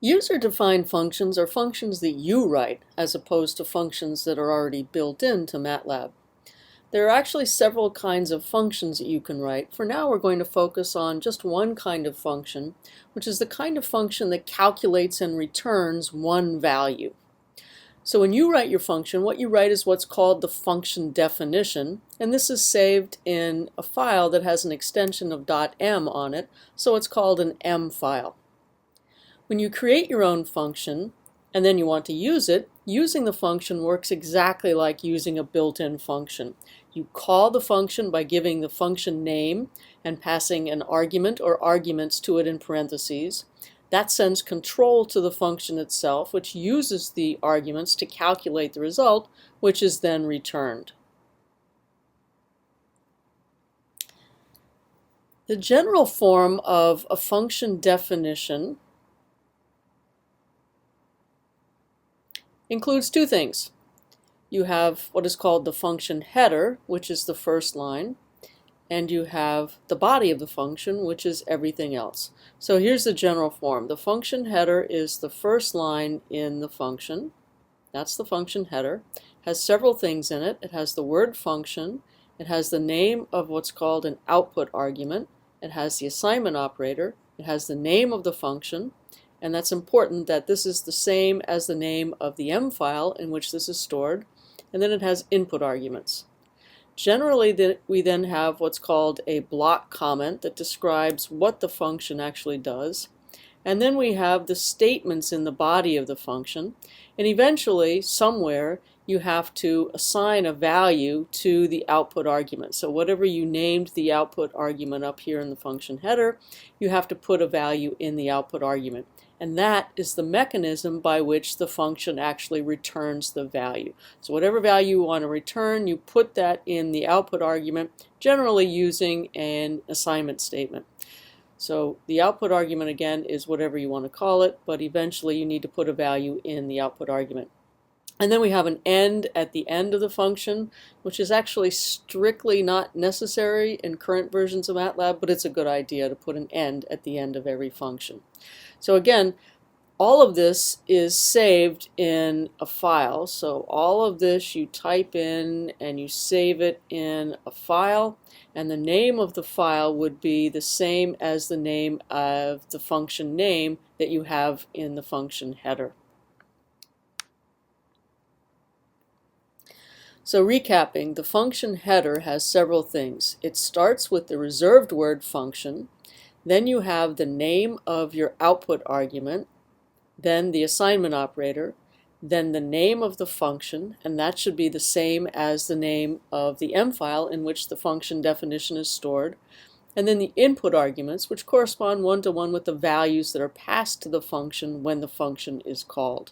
User-defined functions are functions that you write, as opposed to functions that are already built into MATLAB. There are actually several kinds of functions that you can write. For now, we're going to focus on just one kind of function, which is the kind of function that calculates and returns one value. So when you write your function, what you write is what's called the function definition, and this is saved in a file that has an extension of .m on it, so it's called an M file. When you create your own function and then you want to use it, using the function works exactly like using a built-in function. You call the function by giving the function name and passing an argument or arguments to it in parentheses. That sends control to the function itself, which uses the arguments to calculate the result, which is then returned. The general form of a function definition includes two things. You have what is called the function header, which is the first line, and you have the body of the function, which is everything else. So here's the general form. The function header is the first line in the function. That's the function header. It has several things in it. It has the word function. It has the name of what's called an output argument. It has the assignment operator. It has the name of the function. And that's important that this is the same as the name of the M file in which this is stored. And then it has input arguments. Generally, we then have what's called a block comment that describes what the function actually does. And then we have the statements in the body of the function. And eventually, somewhere, you have to assign a value to the output argument. So whatever you named the output argument up here in the function header, you have to put a value in the output argument. And that is the mechanism by which the function actually returns the value. So whatever value you want to return, you put that in the output argument, generally using an assignment statement. So the output argument, again, is whatever you want to call it, but eventually you need to put a value in the output argument. And then we have an end at the end of the function, which is actually strictly not necessary in current versions of MATLAB, but it's a good idea to put an end at the end of every function. So again, all of this is saved in a file. So all of this you type in and you save it in a file, and the name of the file would be the same as the name of the function name that you have in the function header. So recapping, the function header has several things. It starts with the reserved word function, then you have the name of your output argument, then the assignment operator, then the name of the function, and that should be the same as the name of the M file in which the function definition is stored, and then the input arguments, which correspond one-to-one with the values that are passed to the function when the function is called.